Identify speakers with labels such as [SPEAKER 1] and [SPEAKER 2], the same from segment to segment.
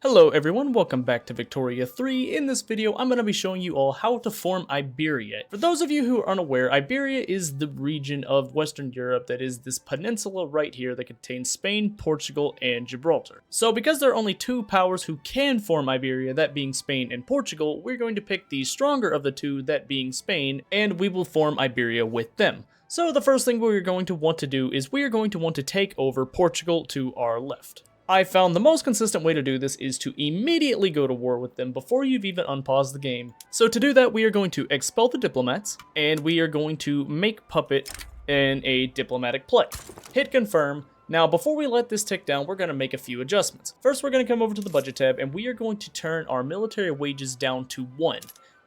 [SPEAKER 1] Hello everyone, welcome back to Victoria 3. In this video, I'm going to be showing you all how to form Iberia. For those of you who are unaware, Iberia is the region of Western Europe that is this peninsula right here that contains Spain, Portugal, and Gibraltar. So because there are only two powers who can form Iberia, that being Spain and Portugal, we're going to pick the stronger of the two, that being Spain, and we will form Iberia with them. So the first thing we're going to want to do is we are going to want to take over Portugal to our left. I found the most consistent way to do this is to immediately go to war with them before you've even unpaused the game. So to do that, we are going to expel the diplomats, and we are going to make puppet in a diplomatic play. Hit confirm. Now, before we let this tick down, we're going to make a few adjustments. First, we're going to come over to the budget tab, and we are going to turn our military wages down to 1.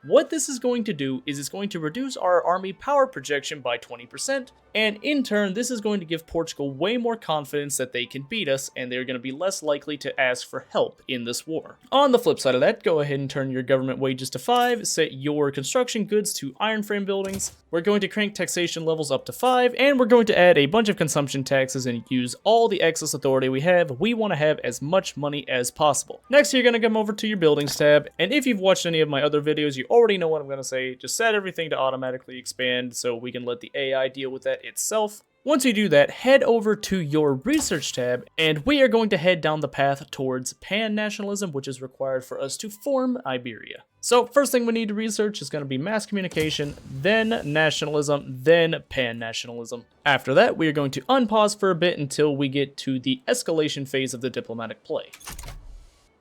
[SPEAKER 1] What this is going to do is it's going to reduce our army power projection by 20%, and in turn, this is going to give Portugal way more confidence that they can beat us, and they're going to be less likely to ask for help in this war. On the flip side of that, go ahead and turn your government wages to 5, set your construction goods to iron frame buildings, we're going to crank taxation levels up to 5, and we're going to add a bunch of consumption taxes and use all the excess authority we have. We want to have as much money as possible. Next, you're going to come over to your buildings tab, and if you've watched any of my other videos, you already know what I'm going to say. Just set everything to automatically expand so we can let the AI deal with that itself. Once you do that, head over to your research tab, and we are going to head down the path towards pan-nationalism, which is required for us to form Iberia. So first thing we need to research is going to be mass communication, then nationalism, then pan-nationalism. After that, we are going to unpause for a bit until we get to the escalation phase of the diplomatic play.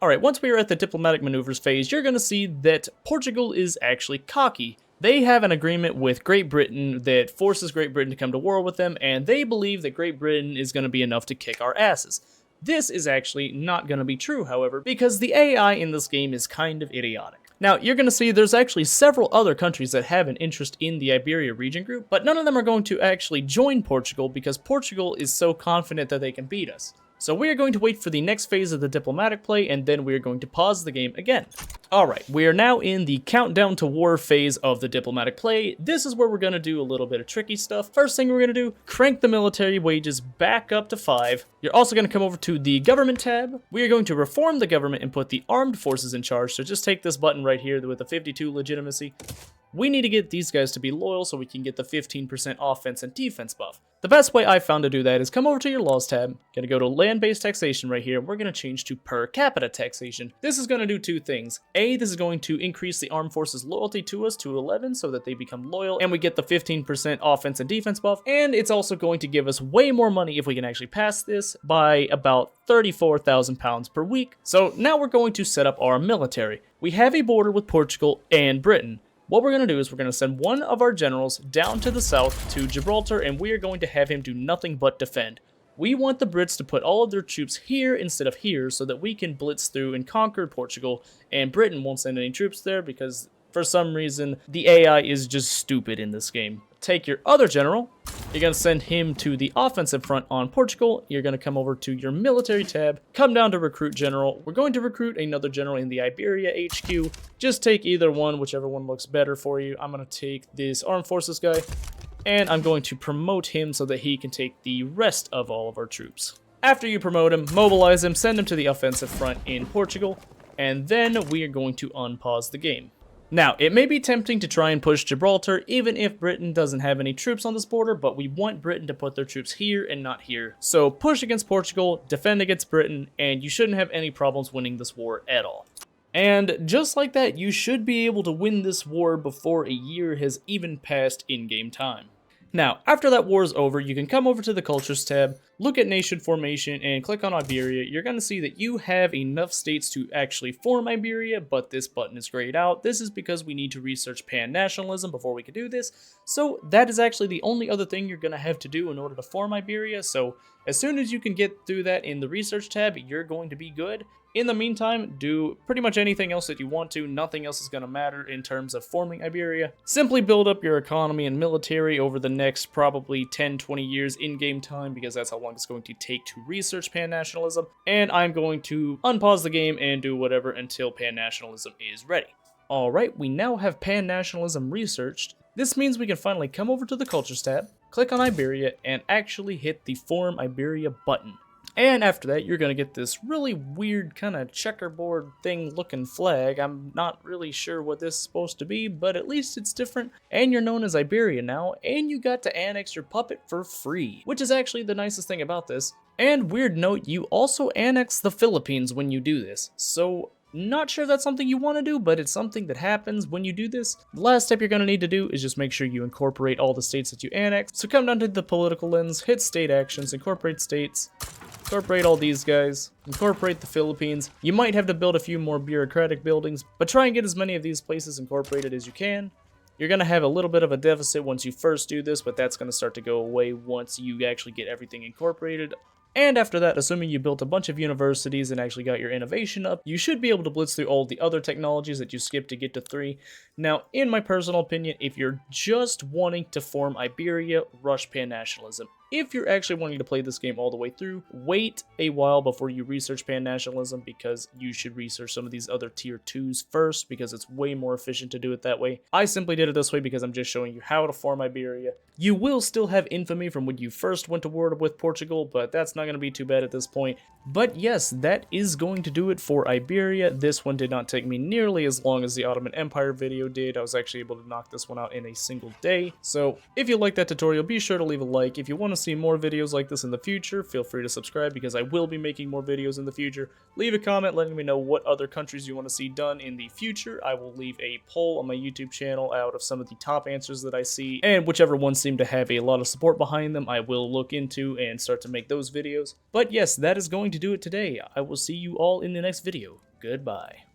[SPEAKER 1] Alright, once we are at the diplomatic maneuvers phase, you're going to see that Portugal is actually cocky. They have an agreement with Great Britain that forces Great Britain to come to war with them, and they believe that Great Britain is going to be enough to kick our asses. This is actually not going to be true, however, because the AI in this game is kind of idiotic. Now, you're going to see there's actually several other countries that have an interest in the Iberia region group, but none of them are going to actually join Portugal because Portugal is so confident that they can beat us. So we are going to wait for the next phase of the diplomatic play, and then we are going to pause the game again. Alright, we are now in the countdown to war phase of the diplomatic play. This is where we're going to do a little bit of tricky stuff. First thing we're going to do, crank the military wages back up to 5. You're also going to come over to the government tab. We are going to reform the government and put the armed forces in charge. So just take this button right here with the 52 legitimacy. We need to get these guys to be loyal so we can get the 15% offense and defense buff. The best way I found to do that is come over to your laws tab, gonna go to land-based taxation right here, and we're gonna change to per capita taxation. This is gonna do two things. A, this is going to increase the armed forces loyalty to us to 11 so that they become loyal, and we get the 15% offense and defense buff, and it's also going to give us way more money if we can actually pass this by about 34,000 pounds per week. So now we're going to set up our military. We have a border with Portugal and Britain. What we're going to do is we're going to send one of our generals down to the south to Gibraltar, and we are going to have him do nothing but defend. We want the Brits to put all of their troops here instead of here so that we can blitz through and conquer Portugal, and Britain won't send any troops there because for some reason the AI is just stupid in this game. Take your other general, you're going to send him to the offensive front on Portugal. You're going to come over to your military tab, come down to recruit general. We're going to recruit another general in the Iberia HQ. Just take either one, whichever one looks better for you. I'm going to take this armed forces guy, and I'm going to promote him so that he can take the rest of all of our troops. After you promote him, mobilize him, send him to the offensive front in Portugal, and then we are going to unpause the game. Now, it may be tempting to try and push Gibraltar even if Britain doesn't have any troops on this border, but we want Britain to put their troops here and not here. So push against Portugal, defend against Britain, and you shouldn't have any problems winning this war at all. And just like that, you should be able to win this war before a year has even passed in-game time. Now, after that war is over, you can come over to the Cultures tab, look at Nation Formation, and click on Iberia. You're going to see that you have enough states to actually form Iberia, but this button is grayed out. This is because we need to research pan-nationalism before we can do this. So that is actually the only other thing you're going to have to do in order to form Iberia. So as soon as you can get through that in the research tab, you're going to be good. In the meantime, do pretty much anything else that you want to. Nothing else is going to matter in terms of forming Iberia. Simply build up your economy and military over the next probably 10-20 years in-game time because that's how long it's going to take to research pan-nationalism. And I'm going to unpause the game and do whatever until pan-nationalism is ready. Alright, we now have pan-nationalism researched. This means we can finally come over to the Cultures tab, click on Iberia, and actually hit the Form Iberia button. And after that, you're going to get this really weird kind of checkerboard thing looking flag. I'm not really sure what this is supposed to be, but at least it's different. And you're known as Iberia now, and you got to annex your puppet for free, which is actually the nicest thing about this. And weird note, you also annex the Philippines when you do this. So not sure if that's something you want to do, but it's something that happens when you do this. The last step you're going to need to do is just make sure you incorporate all the states that you annex. So come down to the political lens, hit state actions, incorporate states. Incorporate all these guys, incorporate the Philippines. You might have to build a few more bureaucratic buildings, but try and get as many of these places incorporated as you can. You're going to have a little bit of a deficit once you first do this, but that's going to start to go away once you actually get everything incorporated. And after that, assuming you built a bunch of universities and actually got your innovation up, you should be able to blitz through all the other technologies that you skipped to get to 3. Now, in my personal opinion, if you're just wanting to form Iberia, rush pan-nationalism. If you're actually wanting to play this game all the way through, wait a while before you research pan-nationalism, because you should research some of these other tier 2s first, because it's way more efficient to do it that way. I simply did it this way because I'm just showing you how to form Iberia. You will still have infamy from when you first went to war with Portugal, but that's not going to be too bad at this point. But yes, that is going to do it for Iberia. This one did not take me nearly as long as the Ottoman Empire video did. I was actually able to knock this one out in a single day. So if you like that tutorial, be sure to leave a like. If you want to see more videos like this in the future, feel free to subscribe because I will be making more videos in the future. Leave a comment letting me know what other countries you want to see done in the future. I will leave a poll on my YouTube channel out of some of the top answers that I see, and whichever ones seem to have a lot of support behind them, I will look into and start to make those videos. But yes, that is going to do it today. I will see you all in the next video. Goodbye.